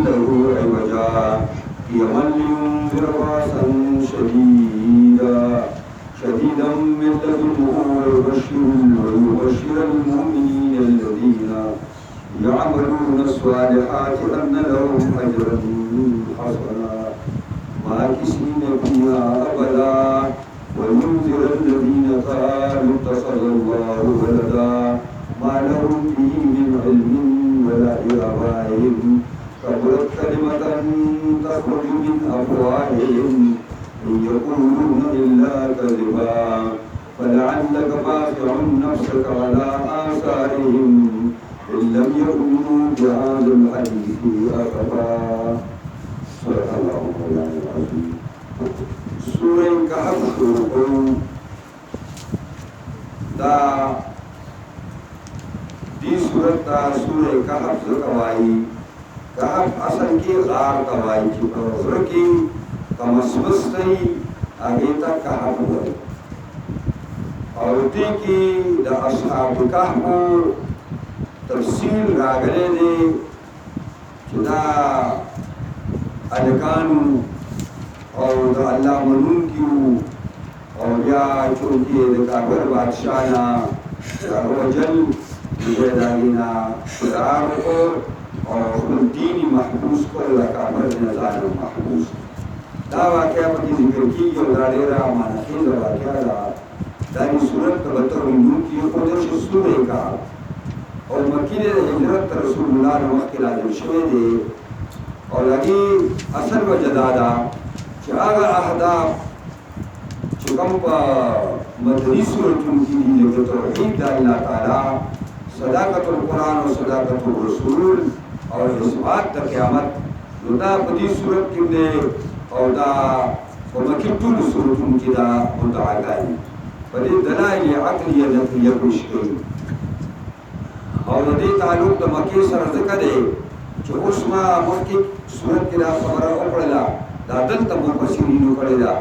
له عوجا قيما لينذر بأسا شديدا من لدنه ويبشر المؤمنين الذين يعملون الصالحات أن لهم أجرا حسنا ماكثين فيها أبدا وينذر الذين قالوا اتخذ الله ولدا ما لهم به من علم ولا لآبائهم كبرت كلمة تخرج من أفواههم إن يقولون إلا كذبا فلعلك باخع نفسك على آثارهم إن لم يؤمنوا بهذا الحديث أسفا. صدق الله العظيم. سورة كهف شروع دا دی صورت دا سورة کہف زکوائی. کہف اصل کی غار کوائی چی پر زرکی کمسمستی آگے تک کہف ہوئی اور دی کی دا اصحاب کہف تفصیل راگلے دے چدا الکانو اور دا اللہ منون کیو اور یا چونکہ دا کافر بادشاہنا روجل جدالینا فرار کو اور دینی محبوس کو کافر نظام محبوس دا واقعہ پکی ذکر کی جو دالیرہ مانا خیز واقعہ دا دانی صورت تبتر نون کی خودش سورہ کا اور مکین حجرت رسول اللہ نے وقت لازم شوئے دے اور لگی اصل و جدادا چی آگا احداف چکم پا مدنی صورتوں کی لیے توحید دا اللہ تعالی صداقت القرآن و صداقت الرسول اور اثبات تا قیامت دا پدی صورت کی دے اور دا مکین طول صورتوں کی دا مدعاگائی پدی دلائل عقلی نقلیہ پیش گئی اور دے تعلق دا مکی سر ذکر دے چو اس ما مکی صورت کی دا خبر اپڑلا دا دل تا مفسرینو کردہ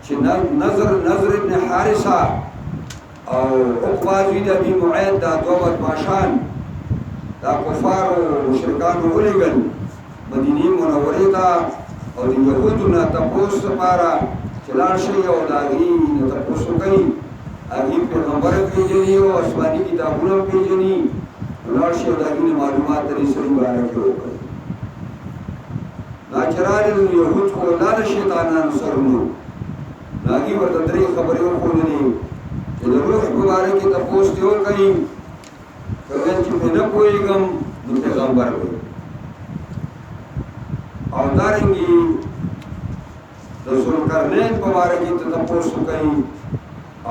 چی نظر ابن حارثہ اور عقبہ زید ابی معید دا دو بدماشان دا کفار و مشرکان و علیگن مدینی منوری دا اور یہودنا تپوس پارا چلان شئی اور داگرین تپوسو کئی آگی پیغمبر پیجنی و اسمانی کتابون پیجنی لان شئی اور داگرین معلومات تری سری بارکی ہو گئی ناچران یہود کو لان شیطانان سرنو ناگی ورطدری خبریوں کھولنی کہ روح مبارکی تپوس دیو کئی کبھن چی میں نہ کوئی گم دو پیغمبر ہوئی اور دارنگی رسول کرنین مبارکی تپوس کئی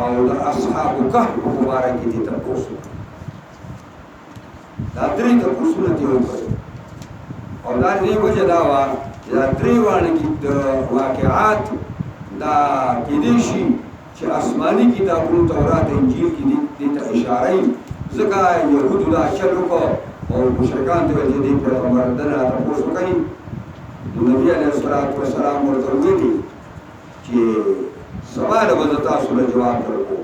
اور اصحاب کہف مبارکی تپوس کئی دادری تپوس نتی ہو کئی اور دارنگی وجہ داوا دادری وانگی واقعات دا کدیشی چه آسمانی کتابون تورات انجیل کی دیتا اشارهی زکا یهود دا چلو کو اور مشرکان تو وجہ دی پیغمبر دنا تپوسو کئی نبی علیہ السلام ورطوی دی چه سوال وزتا سورہ جواب کرکو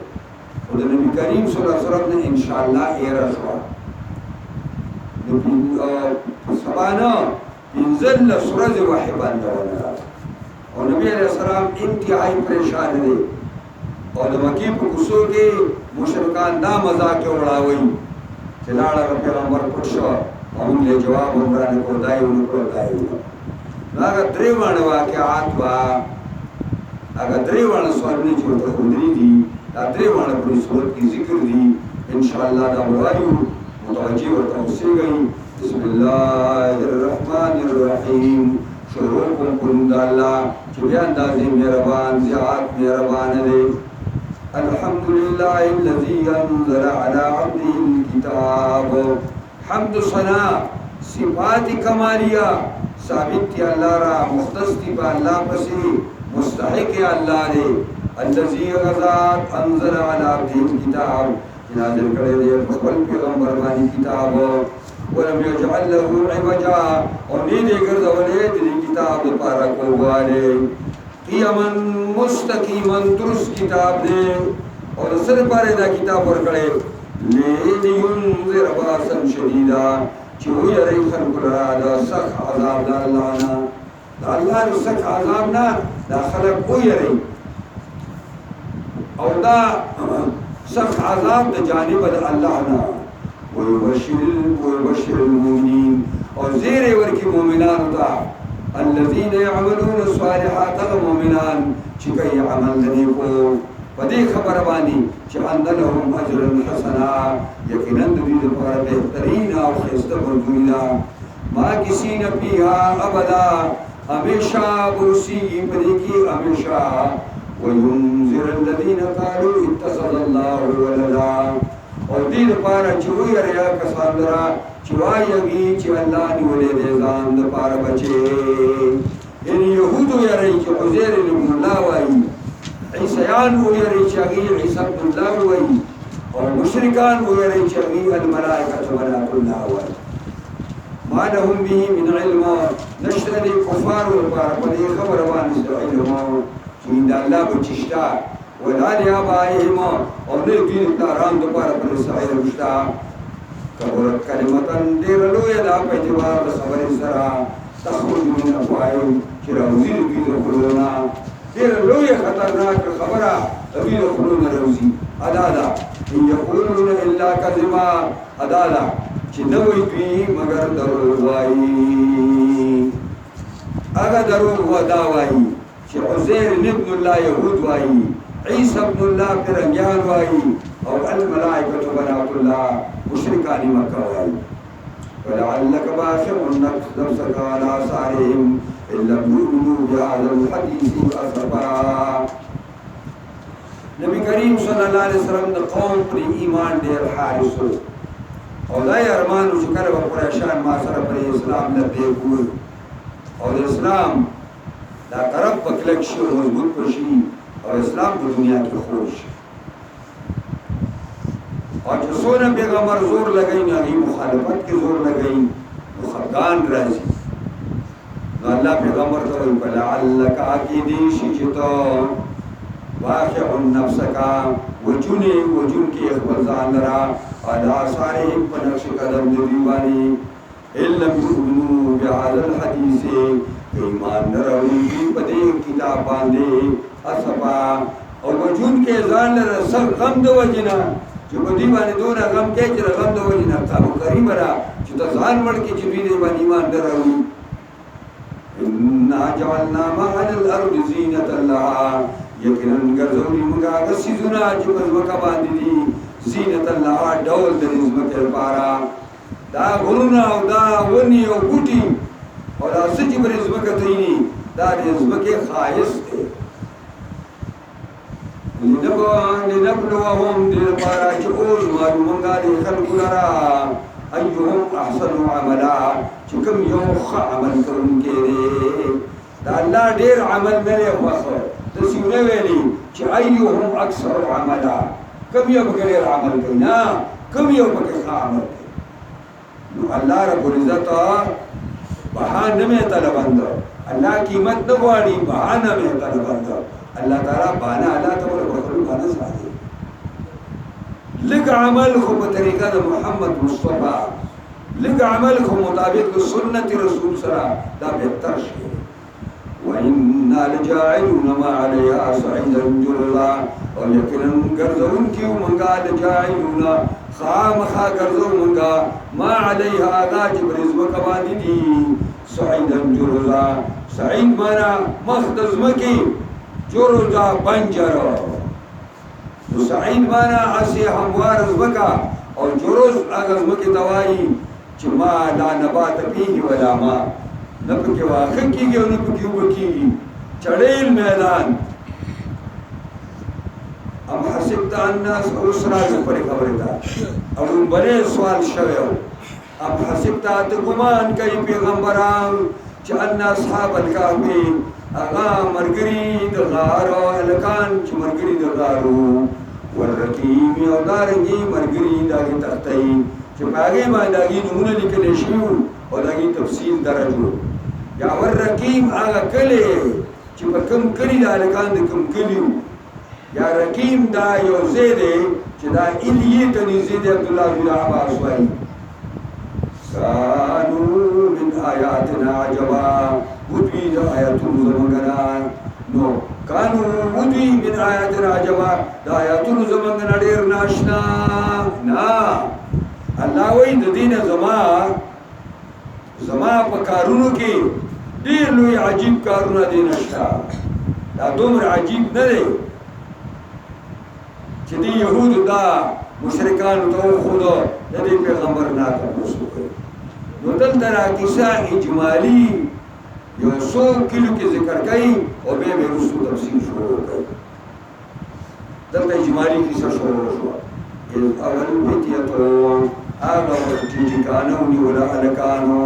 اور نبی کریم صلی اللہ علیہ وسلم نے انشاءاللہ ایرہ شوا سبانا انزل سورج وحبان دولا اور نبی علیہ السلام انتہائی پریشان دے اور مکی پر کسو کے مشرکان دا مذاق اڑاوئی چلاڑا کا پیغمبر پرشو ہم لے جواب عمرانے کو دائی انکو دائی لاغا دریوان واقعات با اگر دریوان سوالنی چھوٹا خودری دی دریوان پوری صورت کی ذکر دی انشاءاللہ دا بوائیو متوجہ اور توسیع گئی. بسم اللہ الرحمن الرحیم. شروع کن اللہ چوبی اندازی مہربان زیاد مہربان دے. الحمدللہ الذی انزل علی عبده الکتاب. حمد ثنا صفات کمالیہ ثابت تی اللہ را مختص تی با اللہ پسی مستحق اللہ دے. الذی غزات انزل علی عبده الکتاب نازل کرے دے بخبل پیغمبر بانی کتاب ولم یجعل له عوجا اور نیدے گردولے دلی کتاب پارا کوالے قیما مستقیما درست کتاب دے اور سر پارے دا کتاب پر کڑے لینذر باسا شدیدا چې ویری خلق لرا د سخت عذاب د الله نه د الله د سخت عذاب نه دا خلق ویری او دا سخت عذاب د جانب د الله نه ويبشر المؤمنين او زیر ورکی مؤمنان ته الذين يعملون الصالحات المؤمنان چې کوي عمل نیکو په دې خبره باندې چې ان لهم اجر حسنا یقینا د دې لپاره بهترین او خسته مرجونا ما کسی نه پیها ابدا همیشه برسی په دې کې همیشه وينذر الذين قالوا اتخذ الله ولدا او دې لپاره چې ویریا کسان درا چې وایي چې الله دی ولې دې ځان د پاره بچي ان يهودو یری چې عزير ابن الله وایي عیسیان ویری چې عیسی ابن الله وایي او مشرکان ویری چې الملائکه بنات الله وایي ما لهم به من علم نشر الكفار والبارك خبر باندې علم چې د الله بچشتا ولا لآبائهم او دې داران د پاره پر سایه مشتا کبرت کلمتن ډیر لوی دا په اعتبار د خبرې سره تخرج من افواههم چې راوځي دې د کولونا ډیر لوی خطرناک خبره دې د کولونا راوځي ادا ان یقولون الا کذبا ادا چې نو وي مگر درو وایي هغه درو ودا وایي چې عزير ابن الله يهود وایي عيسى ابن الله کرنجان وایي او الملائکه بنات الله مشرکان مکه وایي ولعلك باخع نفسك على آثارهم ان لم يؤمنوا بهذا الحديث اسفا نبی کریم صلی الله علیه وسلم د قوم پر ایمان ډیر حارس او دا ارمان چې کله په قریشان ما سره پر اسلام نه پیګول او اسلام دا طرف پکلک شي مضبوط شي او اسلام په دنیا کې خوش او چې څونه پیغمبر زور لګای نه هی مخالفت کې زور لګای خفقان راځي نو الله پیغمبر ته وایي فلعلک عقیدی شي چې تو واقع نفسک وجون کې خپل ځان را ادا ساره په نقش قدم دی باندې الا يؤمنوا بهذا الحديث ایمان نراوی په دې کتاب باندې اسفا او وجون کې ځان له سر غم د وجنا چې په دې باندې دون غم کې چې غم د وجنا تاسو کریم را چې د ځان مړ کې چې دې باندې ایمان نراوی ان جعلنا ما على الارض زينة لها یقینا ګرځولي موږ هغه سيزونه چې په ځمکه باندې دي زینت الله ډول د ځمکې لپاره دا غرونه او دا ونی او بوټي او دا سچې پر ځمکه تېني دا د ځمکې خایس دی لنبلوهم دې لپاره چې اوس معلومه دي خلکو لرا ايهم احسن عملا چې کوم یو ښه عمل کوونکی دی دا الله ډېر عمل نه لري خوښه تسيونه ویلي چې ايهم اکثر عملا کم یو بغیر عمل کوي نه کم یو بغیر عمل کوي نو الله رب العزت بهانه مې طلبند الله قیمت نه غواړي بهانه مې طلبند الله تعالی بانا الله تعالی ورکړي باندې ساتي لګ عمل خو په طریقه د محمد مصطفی لګ عمل خو مطابق سنت رسول سره دا بهتر شي وإنا لجاعلون ما عليها صعيدا جرزا او یقینا ګرځون کیو منګه لجاعلون خامخا ګرځو منګه ما عليها غاج برزم کبانی دي صعيدا جرزا صعيد معنا مخدز مکی جرزا بنجر صعيد معنا اسی هموار زمکا او جرز اگر مکی دوائی چې ما لا نبات فيه ولا ما نپکی واخر کیږي او نپکی وکیږي چړېل میدان ام حسبت الناس اسرا پر خبره ده او بلې سوال شوه ام حسبت ګمان کوي پیغمبران چې ان اصحاب الكهف اغا مرګري د غارو الکان چې مرګري د غارو ورقیم او دارنګي مرګري دغه تختې چې باغې باندې دغه نمونه لیکل شي او دغه تفصیل درجو یا ورقیم هغه کلی چې په کوم کلی د الکان د کوم کلیو یا رقیم دا یو زیده چې دا ایلیه ته نږدې د عبد الله بن عباس وایي کانو من آیاتنا عجبا ودوی دا آیاتون زمانگنا نو کانو ودوی من آیاتنا عجبا دا آیاتون زمانگنا دیر ناشنا نا اللہ وی دا دین زما پا کارونو کی دیر لوی عجیب کارونا دین اشتا دا دومر عجیب ندے چی دی یهود دا مشرکان تو خود دی پیغمبر ناتا پوسو کرے نو دل ترا کسا اجمالی یو 100 کلو کی ذکر کئی اور بے رسو تفسیر شروع کئی دل تا اجمالی کسا شروع شوا اول فتیتو آغا وقتی کانونی ولا علکانو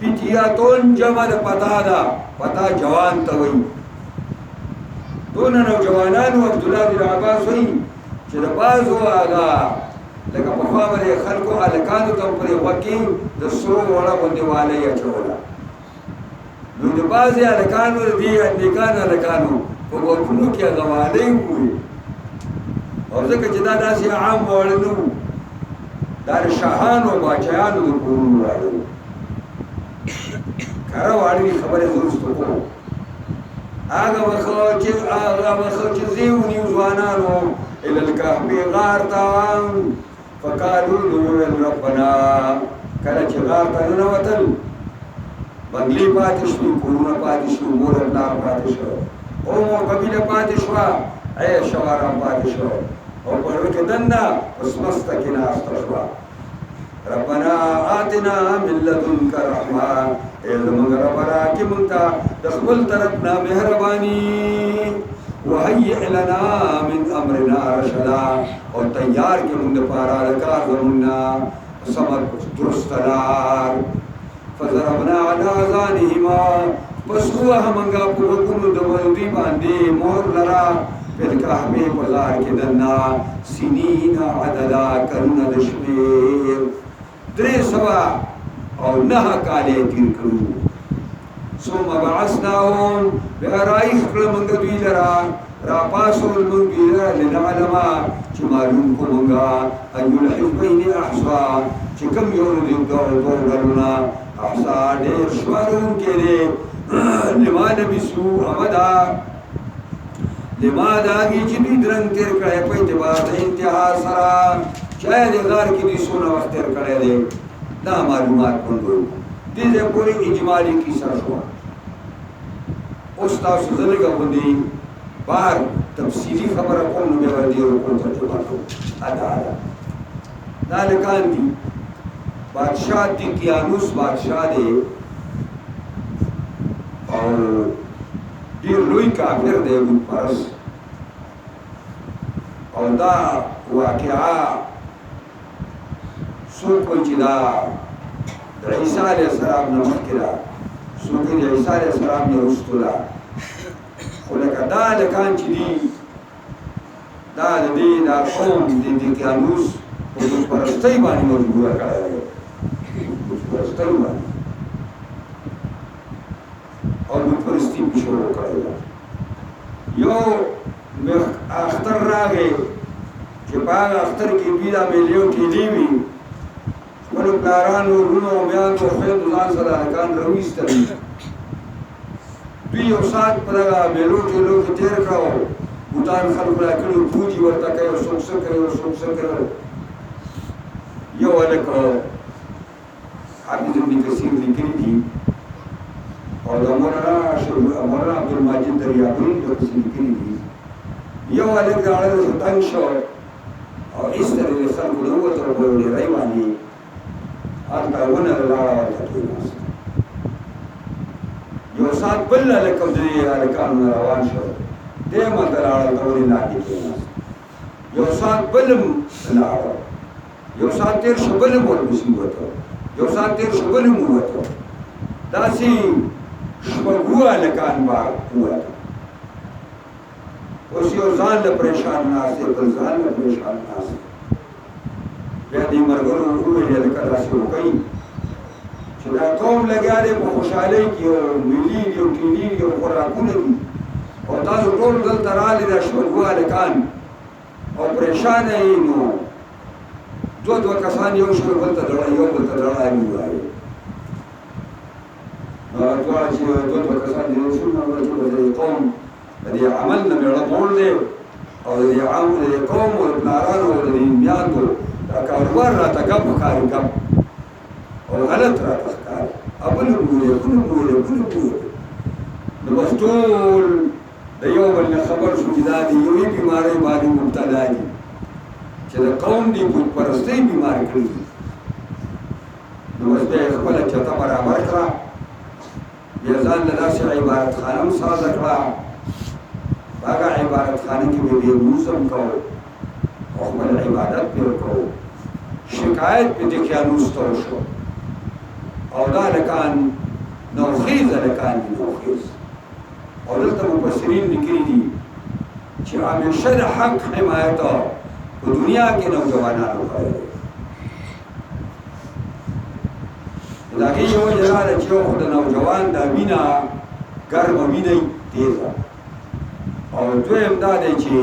فتیتون جمع دا پتا جوان تاوئی دون نوجوانانو عبداللہ بن عباس ہوئی چه دا بازو آگا لکا پخوامر خلقو علکانو تم پر وکی دا سرو وڑا بندی والی اچھولا نو دا بازی علکانو دی اندکان علکانو پا وکنو کیا غوالی ہوئی اور ذکر جدا ناسی عام وڑنو دار شاہانو باچایانو دا قرون وڑنو کرا وڑنی خبر درستو کو آغا وخوچ زیونی وزوانانو الالکحب غارتان فقالو نویل ربنا کلچ غارتان نوتل بنگلی پاتشوی قرون پاتشوی مور اللہ پاتشو اومو قبیل پاتشوا اے شوارم پاتشو او پروک دننا اسمستکنا استشوا ربنا آتنا من لدنک رحمہ علم ربنا کی منتا دخل طرفنا مہربانی وحیئ لنا من امرنا رشدا اور تیار کی مند پارا لکار زمنا سمت درستنار فضربنا علی آذانہما بس ہوا ہمنگا پورکن دوردی باندی مہر لرا بالکحبی بزار کی دننا سنین عددا کرن دشمیر 300 اور نہا کالے تیر کرو ثم بعثناهم بأرائخ لمنگ دوی لرا را پاسو المنگ دوی لرا لنعلما چی معلوم کو منگا ان یلحف بین احسا چی کم یون دیو دور گلونا احسا دیر شوارون کے لئے لما نبسو امدا لما داگی چی دوی درنگ تیر کرے پا اعتبار انتہا سرا چاہے دے غار کی دوی سونا وقت تیر کرے دے نا معلومات بندو دیزے پوری اجمالی کی سرشوا استاو سزنے کا بندی باہر تفصیلی خبر اکون نمی وردی اور کون ترجمہ کو ادارا نالکان دی بادشاہ دی کیانوس بادشاہ دے اور دیر لوئی کافر دے بود پرس اور دا واقعہ سو کوئی چدا عیسیٰ علیہ السلام نمک کرا سوکر عیسیٰ علیہ السلام نے رسطولا خلقہ دا لکان چی دی دا قوم دی کیانوس وہ کچھ پرستی بانی مجبورہ کرا رہے کچھ پرستی بانی اور کچھ پرستی پشورو کرا رہے یو اختر را گئے کہ باغ اختر کی بیدہ میلیوں کی لیوی ولو پلاران و رونو و بیان و خیل دوزان صدارکان رویس تری دوی او سات پدگا میلو جلو کی تیر کرو بوتان خلق راکلو پوجی ورطا کئی و سوکسر کرو یو علکو حافظ ابن کثیر ذکری تھی اور مولانا عبدالماجد دریابین جو کسی ذکری تھی یو علک داڑے ستنگ شو اور اس طرح خلق نوت اور بولے ریوانی آتا ونر لارا ورطا ناس یو سات بلنا لکم دنی آلکان روان شو دیما دلارا دوری ناکی ناس یو سات بلم لارا یو سات تیر شو بلم ور مصیبتو یو سات تیر شو بلم ہوتو داسی شبگو آلکان باغ ہوتو اسی یو زان لپریشان ناس بل زان لپریشان ناس بیادی مرگروں ہوئے لکر راسی ہو گئی چلا قوم لگیا دے پا خوشحالے کی اور ملین کی اور کینین کی اور خوراکون کی اور تازو طول دل ترالی دا شبگو آلکان اور پریشان ہے انہوں دوه کسان یو شو بل ته دړه یو بل ته دړه وایي دواړه چې دوه کسان دي شو نو د قوم د عمل نه رپور دی او د عام د قوم او پلارانو او د میانو دا کاروبار راته ګپ ښکاري ګپ او غلط راته ښکاري بل ګورې نو بس ټول د یو بل نه خبر شو چې دا د یوې بیمارۍ باندې مبتلا دي چې د قوم دي بت پرستۍ بیمار کړي نو بس بیا یې خپله چته برابر کړه بیا ځان له داسې عبادتخانه هم سازه کړه په هغه عبادتخانه کې به لمونځ هم کوو او خپل عبادت پرې کوو شکایت پې د کیانوس ته وشو او دا لکان نوخیزه لکان دي نوخیز او دلته مفسرین لیکلي دي چې همیشه د حق حمایت په دنیا کې نوجوانانو کړی دی د هغې یوه وجه دا ده چې یو خو د نوجوان دا مینه ګرمه مینه یي تیزه او دویم دا دی چې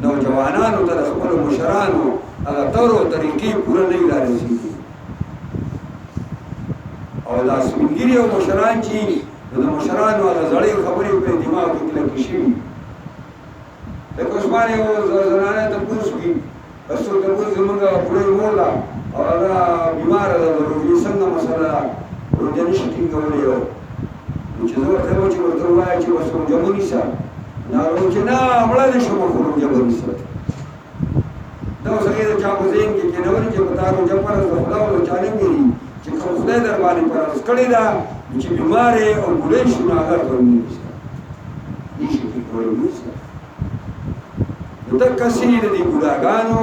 نوجوانانو ته د خپلو مشرانو هغه طور او طریقې پوره نه وي رارسېږي او دا سپین ږیري او مشران چې نو د مشرانو هغه زړې خبرې په دماغ کې کلکې شوي لکه اوس باندې یو زنانه تپوس کړي څوک تپوس زمونږ بوډۍ مور ده او هغه بیماره ده د روژې څنګه مسله ده روژه نشي ټینګولی نو چې زه ورته یم چې ورته ووایه چې بس روژه مه نیسه نو هغه وایي چې نه مړه دې شم خو روژه به نیسه دا اوس هغې د چا په ذهن کې کېنولي چې په تا روژه فرض د خدا او د چا نه ویلي چې کوم خدای در باندې فرض کړې ده چې بیمار یې او بوډۍ شو نو هغه ته ونیسه نشي ټینګولی ونیسه نو دقسې د دې بوډاګانو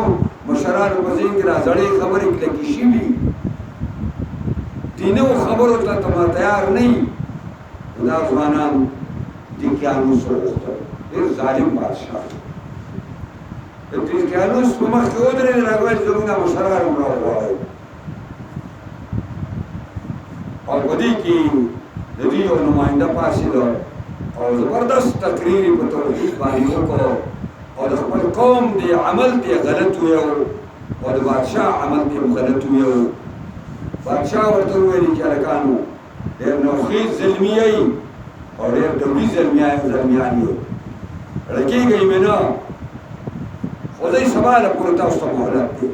مشرانو په ذهن کې را زړې خبرې کلکې شوي دې نوو خبرو ته تیار نه وي نو دا ځوانان دیکیانوس وغوښتل ډېر ظالم بادشاه د دیکیانوس په مخ کې ودرېد هغه ویل زموږ دا مشران هم راوغواړئ او په دې کې د دوی یو نماینده پاڅېده او زبردست تقریر یې په توحید باندې وکړو او د خپل قوم دی عمل دی غلط ویو او د بادشاه عمل دی غلط ویو بادشاه ورته وویل چې هلکانو ډېر نوخیز زلمي یئ او ډېر ډولي زلمیان یئ ړکېږئ مې نه خو دی سبا لپورې تاسو ته مهلت دی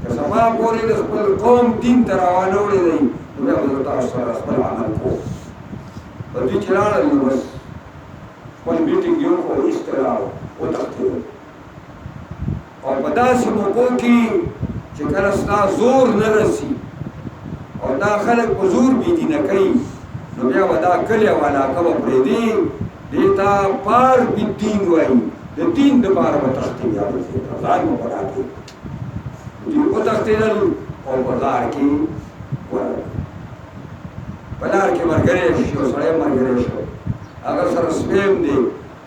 که سبا پورې د خپل قوم دین ته روانه وړی دی نو بیا به زه تاسو سره خپل عمل کوم په دوی چې لاړل نو بس خپل میټینګ یو کړ ایسته راغلل وتښتېدل او په داسې موقعو کې چې کله ستا زور نه رسي او دا خلک په زور بېدینه کوي نو بیا به دا کلي او علاقه به پرېږدي دې ته پار بالدین وایي د دین دپاره به تښتي بیا به ځان به په راکړي دوی وتښتېدل او په لار کې ورغلل په لار کې ملګری شو یو سړی ملګری شو هغه سره سپی هم دی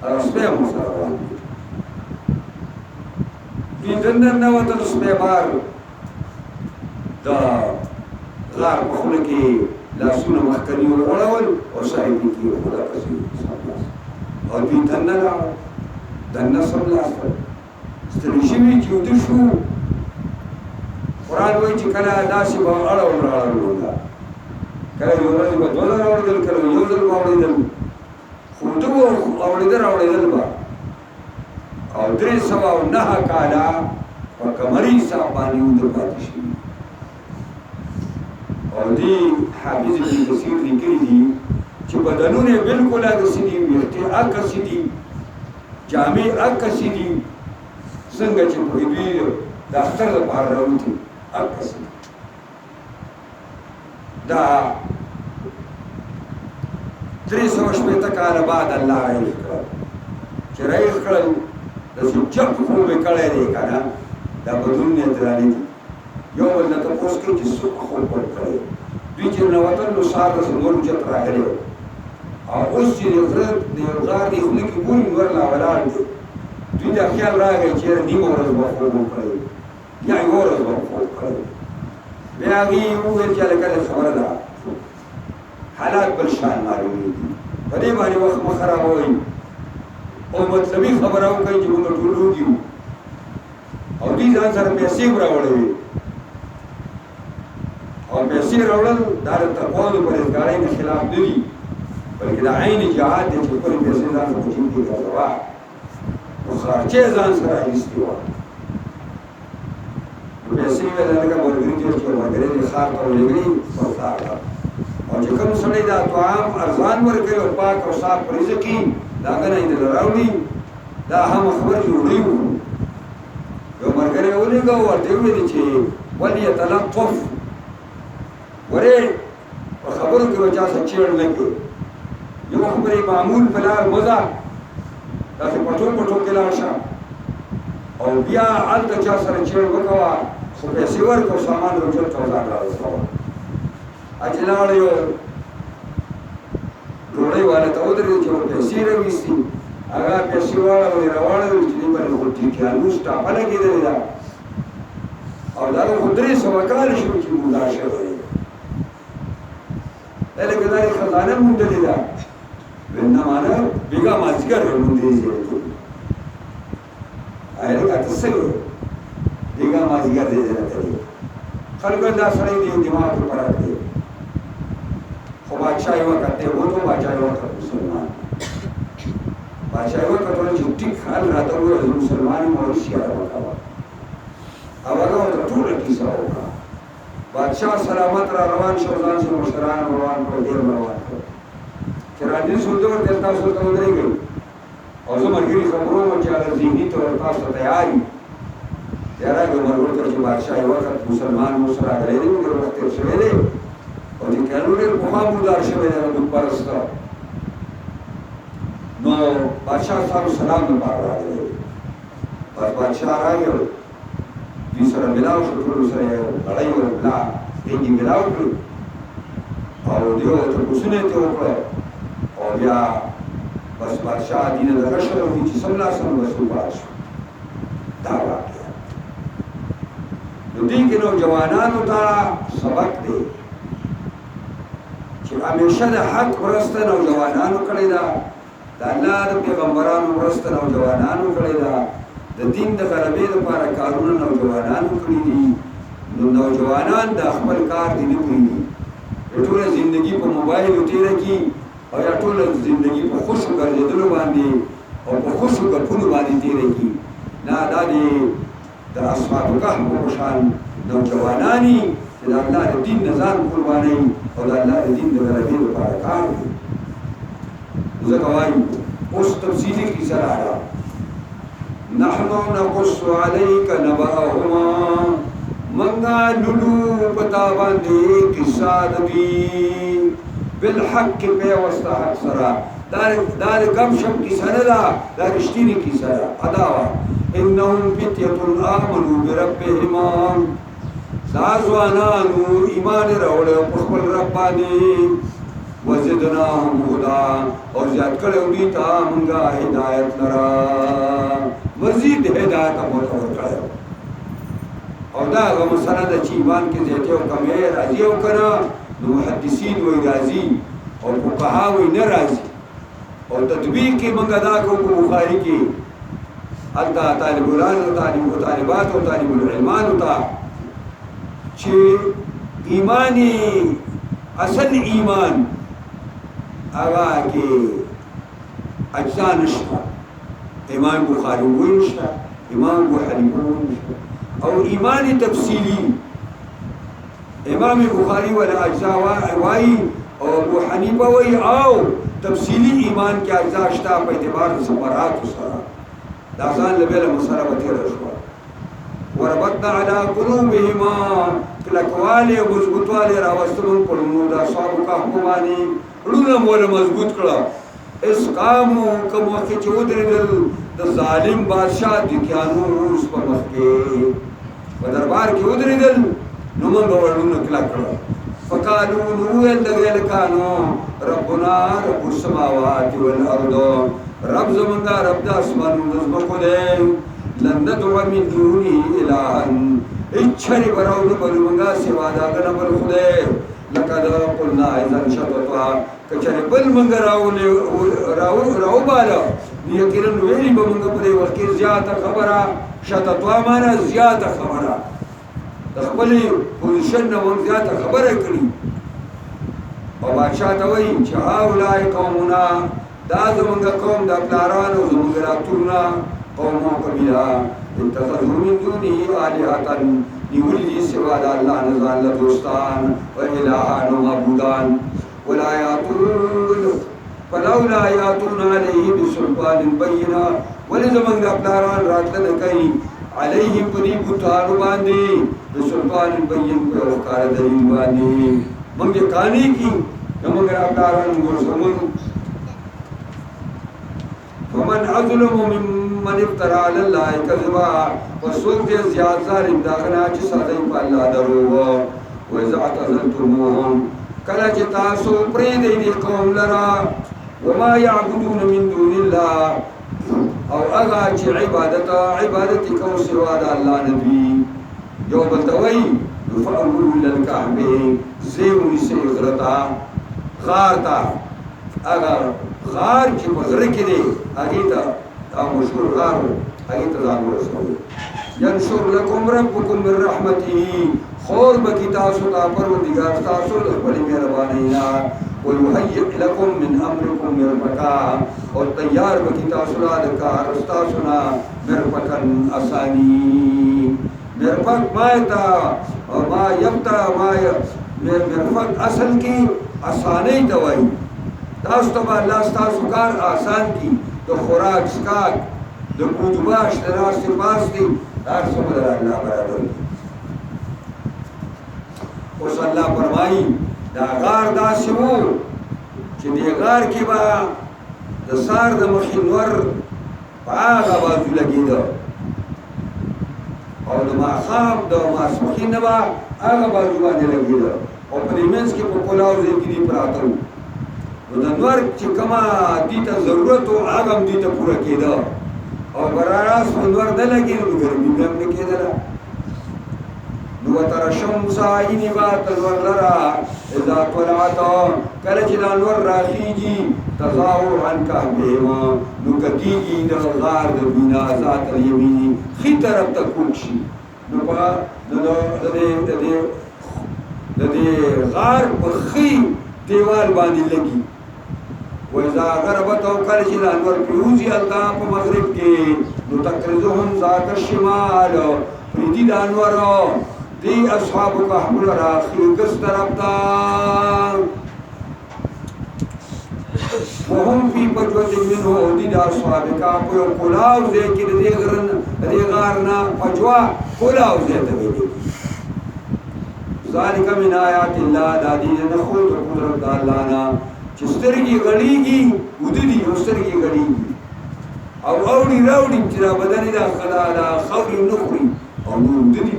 هغه سپی هم ورسره روان دی دوی دننه ننوتل سپی بار د غار په خوله کې لاسونه مخکني وغوړول او سایډي کې وخوله پسې او دوی دننه لاړل دننه سملاستل ستړي شوي چې ویده شو قرآن وایي چې کله داسې به اړول راړل وله کله یو ورځ به دوه ځله اورېدل کله یو ځل به اورېدل خو ده به اورېدل به او 309 کاله په قمري حساب باندې وده پاتې شوي او دې حافظ ابن کثیر لیکلي دي چې بدنونه یې بلکل هغسې دي ویښتې هغسې دي جامې هغسې دي څنګه چې په دوی د اختر دپاره راوتي هغسې دي دا 360 کاله بعد الله رایښ کړل چې رایښ کړل داسې جب خوب یې کړی دی که نه دا بدون نیت رانه دي یو بل نه تپوس کوي چې څوک خوب ورکړی دوی چې ننوتل نو سهار داسې نور اوچت راغلی او اوس چې د غره د یو غار دی خوله کې ګوري نور لا ولاړ دی دوی دا خیال راغی چې یاره نیمه ورځ به خوب وکړی یا یوه ورځ به خوب کړی بیا هغې وویل چې هلکه دا خبره ده حالات بل شان معلومېږي په دې باندې وخت مه خرابوئ او مطلبي خبره وکړئ چې موږ ټول وږي وو او دوی ځان سره پیسې راوړې وي او پیسې راوړل دا د تقوا د پرهیزګارۍ نه خلاف نه دي بلکې د عین جهاد دی چې خپلې پیسې ځان ته په جیب کې ګرځوه نو خرچې ځان سره اخیستې وه نو پیسې یې ویل لکه ملګري جوړ کړي ملګري دې ښار ته ولېږلي ورته او چې کوم سړی دا طعام ارزان ورکوي او پاک او صاف رزق وي د هغه نه یې دله راوړي دا هم خبر جوړوي یو ملګری ولېږه ورته یې وویلې چې وليتلطف ورې په خبرو کې به چا څه چیړ نه کړي یو خبرې معمول په لار مه ځه داسې پټو پټو کې لاړ شه او بیا هلته چا سره چیړ وکوه خو پیسې ورکړه سامان روچل ته ځان راورسوه چې لاړ یو ډوډۍ والا ته ودرېد چې پیسې راویستي هغه پیسې واړولې راواړولې چې دې باندې خو ټیکیانوس ټاپه لګېدلې ده او دا خو 300 کاله شو چې مولا شوی دی لکه دا یې خزانه موندلې ده نه معنا بیګا مازګر موندلې دی لکه ته څه وایې بیګا مازګر دی خلکو دا سړی دی دماغ پر پراټ دی خو بادشاہ وقت دی و تو بادشاہ وقت مسلمان بادشاہ وقت ټول چې ټیک حال راته وویل مسلمان یم او سیاره وکړه او هغه ورته ټوله کیسه وکړه بادشاہ سلامت را روان شو ځان سره مشران روان کړل ډېر روان کړل چې راځي سوده ورته تاسو ته ودرېږئ او زه ملګري خبرو وم چې هغه ذهني طور تاسو ته تیار یي تیار راغی ملګرو ته چې بادشاہ وقت مسلمان مو سره راغلی دی ډېر وخت تېر شوی دی او د کانو ډېر پخوا مردار شوی دی بت پرسته نو بادشاہ صاحب سلام لپاره راغلی بس بادشاہ راغی دوی سره ملاو شو ټولو سره یې لړۍ وکړه دینګې ملاو کړو او دیو تپوسونه یې ترې وکړه او بیا بس بادشاہ دینه دغه شوی و چې څملاستم بس وباد شو دا واقعه نو دې کې نوجوانانو ته سبق دی چې همیشه د حق مرسته نوجوانانو کړې ده د الله د پیغمبرانو مرسته نوجوانانو کړې ده د دین د غلبې لپاره کارونه نوجوانانو کړي دي نو نوجوانان د خپل کار دي نه پوهېږي ټوله زندګي په موبایلو تېره کړي او یا ټوله زندګي په خوشو ګرځېدلو باندې او په خوشو ګپونو باندې تېره کړي نه دا د اصحاب کهف په شان نوجوانان دي چې د الله د دین نه ځان قربانوي او د الله د دین د غلبې لپاره کار کوي ځکه وایي اوس تفصیلي کیسه راغله نحن نقص عليك نبأهما منگا لولو پتا باندې قصه دی بالحق په واسطه حق سره دا کم شپ کیسه نه ده دا رښتینی کیسه ده اداوا انهم فتيه امنوا بربهم دا ځوانانو ایمان راوړ په خپل رب باندې وزدناهم هدى او زیات کړو دي ته مونږه هدایت لرا مزید هدایت مو ورکړو او دا هغه مسله ده چې ایمان کې زیاتې او کمې راځي او کنه نو محدثین وایي راځي او فقها وایي نه راځي او تطبیق کې مونږه دا کوو په بخاري کې هلته طالب العلم او طالبات او طالب العلمان ته چې ایمانی اصل ایمان هغه کې اجزا نشته امام بخاری وایي نشته امام ابو حنیفه وایي نشته او ایمان تفصیلی امام بخاری ولا اجزا وایي او ابو حنیفه وایي او تفصیلی ایمان کې اجزا شته په اعتبار د سفرات سره دا ځان له بل مسره وتیر شو وربطنا على قلوبهما کلکواله او مضبوطواله راوستلو په نو دا صاحب کهف باندې ړونه مول مضبوط کړه اس قام کوم وخت چې ودرېدل د ظالم بادشاہ د کیانوس په مخ کې په دربار کې ودرېدل نو موږ ورونه کلک کړه فقالوا نو الذين كانوا ربنا رب السماوات والارض رب زمونږه رب د اسمانونو د ځمکو دی لن ندعو من دونه الها اچھری براو بلو منگا سوا دا گنا بل خدای لقد قلنا اذا شططا کچری بل منگا راو بالا یقینا ویلی با منگا پدے وقتی زیادہ خبرہ شتتوا معنا زیاته خبره د خپل پوزیشن نه مونږ زیاته خبره کړي او بادشاہ ته وایي چې هؤلاء قومنا دا زمونږ قوم د پلارانو زمونږ راتورنا قوم او قبیله اتخذوا من دونه آلهة نیولي دي سوا د الله نه ځان له دوستان و الهان و معبودان ولا یاتون فلولا یاتون علیه بسلطان بینه ولې زمونږ د پلاران راتله نه کوي علیهم په دې بوتانو باندې بسلطان بین په یو ښکاره دلیل باندې موږ یې قانع کړي زمونږ د پلاران ګرځومون ومن اظلم ممن افترى على الله كذبا وسوق دې زیات ظالم دا غنا چې ساده په الله دروغ و اذا اعتزلتموهم کله چې تاسو پرې دې قوم لرا وما يعبدون من دون الله او هغه چې عبادت کو سوا د الله نبی یو بل دوی فأولوا الى الكعبه زيوني سيغرتا غارتا هغه غار چې په غره کې دی هغې ته دا مشهور غار و هغې ته ځان ورسوي ینشر لکم ربکم من رحمته خور بکي تاسو ته پروردګار ستاسو د خپلې مهربانۍ نه ویهیئ لکم من امرکم مرفقا او تیار بکي تاسو له د کار ستاسو نه مرفقا اساني مرفق ما یبتا مرفق اصل کې اسانۍ ته وایي تاسو ته الله ستاسو کار آسان کی د خوراک سکاک د پوجباش د راستې پاستې هر څه به الله برابر کړي اوس الله فرمایي دا غار داسې و چې دې غار کې به د سار د مخې نور په هغه بازو لګېده او د ماښام د ماسپښین نه به هغه بازو باندې لګېده او په دې منځ کې په کلاو ځای کې دې پراته وو نو د نور چې کومه دې ته ضرورت و هغه هم دې ته پوره کېده او براراس په نور نه لګېد نو ګرمي به هم نه کېدله نو وتر الشمس عینبات النور لرا اذا طلعت کله چې دا نور راخیږي تظاهر عن کهفهما نو کتیږي د غار د بنا ذات الیمیني ښي طرف ته کوږ شي نو په د دې غار په ښي دیوال باندې لګي وإذا غربت او کله چې د انور پیروزي هلته په مغرب کې نو تقرضهم ذات الشمال پریدي د انور دی اصحاب کهف لرا ښیګس طرف ته وهم فی فجوة منه دی د اصحاب کهف یو کلاو ځای کې د دې غار نه فجوه کلاو ځای ته ویل ذالک من آیات الله دا دې نه خو د قدرت د الله نه چې سترګې غړېږي ودې او سترګې غړېږي او اوړي راوړي چې را بدن دا خلا دا خوري نخوري او نور ودې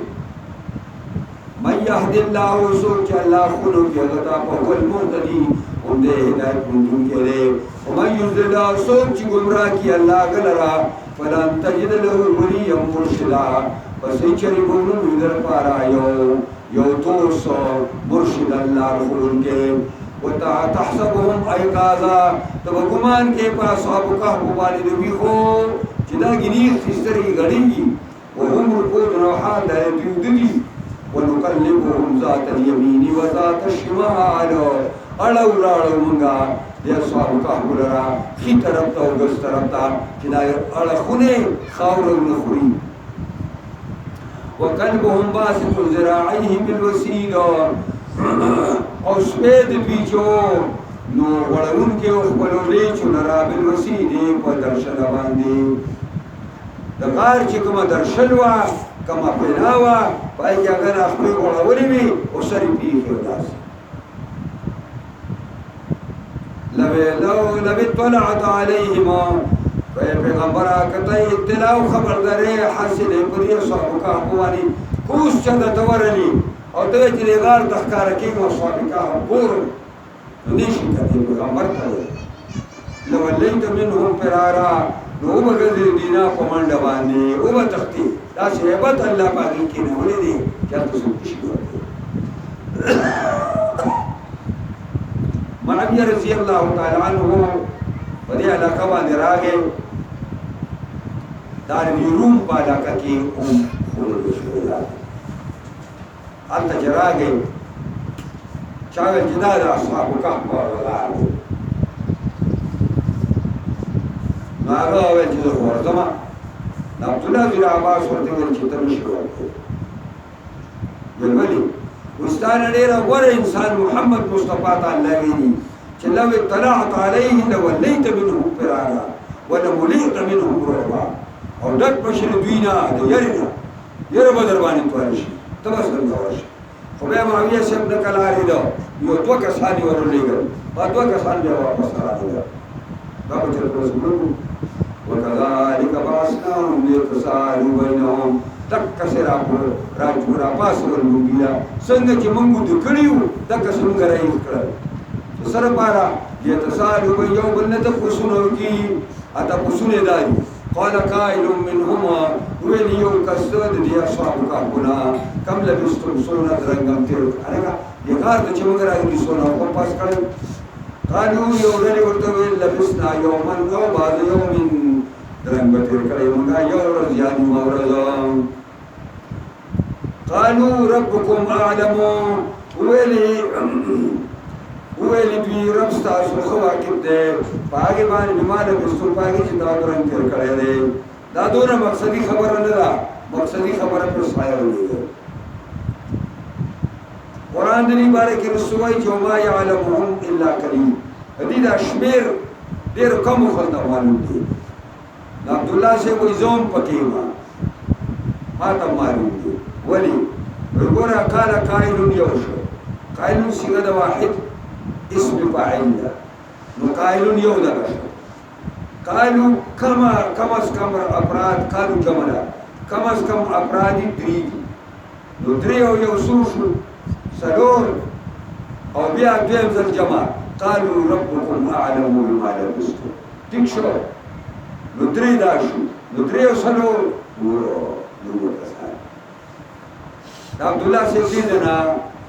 من يهد الله سوچ الله خلو کې غتا په ول مهتدي هم دې هدایت مونږ کې له او من يضلل سوچ گمراه کې الله غلرا فلن تجد له وليا مرشدا پس چې ریبونو در پارا یو توس مرشد الله خلو کې وتحسبهم ايقاظا تبغمان کې پاس ابو کهف باندې دی خو چې دا ګنی خستري غړيږي وهم ركود روحان دا دي ونقلبهم ذات اليمين وذات الشمال اړو راړو مونږه د اصحاب کهف لرا خي طرف ته او ګس طرف ته چې دا اړخونه خاور نخوري وقلبهم باسط ذراعيه بالوسيد او سپید پیچو نو وړون کې خپل لیچو لرا بالوسيد په درشل باندې د غار چې کومه درشل وا کما پیلاوا پای کې اگر خپل وړولې وي او سری پیخو داس لو طلعت عليهما پیغمبر کته اطلاع خبرداري حاصل پرې صاحب کا قواني کوس چنده تورلی او ته چې غار د ښکار کې مو صاحب کا ګور نشي کته پیغمبر ته لو ليت منهم فرارا نو بغل دینا په منډه باندې او به تختی دا شهبت الله باندې کې نه ولې دي چې تاسو شي معاویه رضی الله تعالی عنہ په دې علاقه باندې راغی دار روم بالا کی خون شو انت جراغي شاغل جداد اصحاب كهف ولا ما هو الجزء ورزما عبد الله بن عباس ورته چې تم شو بالولي واستان ډیر غوره انسان محمد مصطفى تعالی ویلي چې لو اطلعت عليه لوليت منه فرارا ولملئت منه رعبا او دک بشر دوینا د یره بدر باندې توار شي تبصر دا شي خو بیا معاویه صاحب د کلاري دا یو دوه کسان ورولېږل په دوه کسان بیا واپس راغله دا په تر اوسه وكذلك بعثناهم ليتساءلوا بينهم تكسر راجورا پاسول مونږه څنګه چې مونږ د کړیو تک څنګه راځي سره پارا ليتساءلوا بينهم بل تفسنوا کی اته پسونه دای قال قائل منهما وليو كسد دي اصحاب كهفنا كم لبستم سونا درنګم تیر هغه یکار چې مونږ راځي سونا په پاس کړو قالوا يورني ورته لبسنا يوما او بعد يوم درنګ تیر کړو مونږه یو ورځ یاد مورزم قالوا ربكم اعلم ویلی دوی رب ستاسو خو واقف دی پاګې باندې بیماره بستون پاګې چې دا درنګ تیر کړی دی دا دونه مقصدی خبره نه ده مقصدی خبره پر سایه ولې قرآن دې باره کې رسوي چې ما يعلمهم الا قليل دې دا شمیر ډېر کم خلک معلوم دي عبد الله سے کوئی زوم پکې ما ته معلوم دي ولی وګوره قال قائل يوش قائل څنګه دا واحد اسم فاعل ده نو قائل یو ده قالوا كم از کم افراد قالوا جمله کم از کم افراد درې نو درې او یو شو سلور او بیا دویم ځل جمع قالوا ربكم اعلم بما لبستم ټیک شو نو درې دا شو نو درې او سلور نو کسان عبد الله سے دینا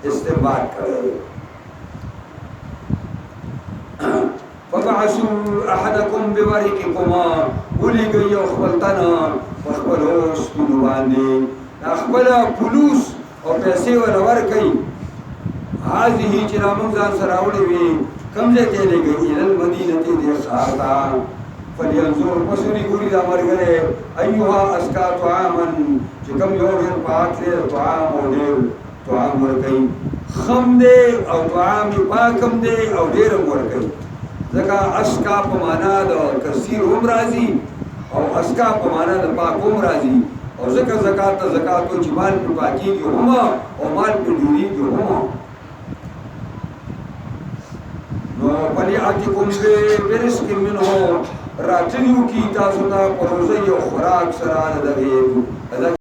استنباط کړی فبعثوا احدكم بورقكما ولګي یو خپلتنا خپلوس په باندې خپل پولیس او پیسې ولا ورکي هذه چې موږ ځان سره وړي وي کوم ځای ته لګي ال مدینه دې ساعتا فلينظر بصري ګوري دا مرګره ايها اسكا طعاما چې کوم یو ډېر پاک دې طعام او ډېر طعام ورکي خم دې او طعام پاکم دې او ډېر ورکي ځکه اسکا په معنا د کثیر هم راځي او اسکا په معنا د پاک هم راځي او ځکه زکات زکات او جمال په پاکي هم او مال په ډوري هم نو فلیاتکم برزق منه راتلیو کی تاسو ته پروزه یو خوراک سره دغه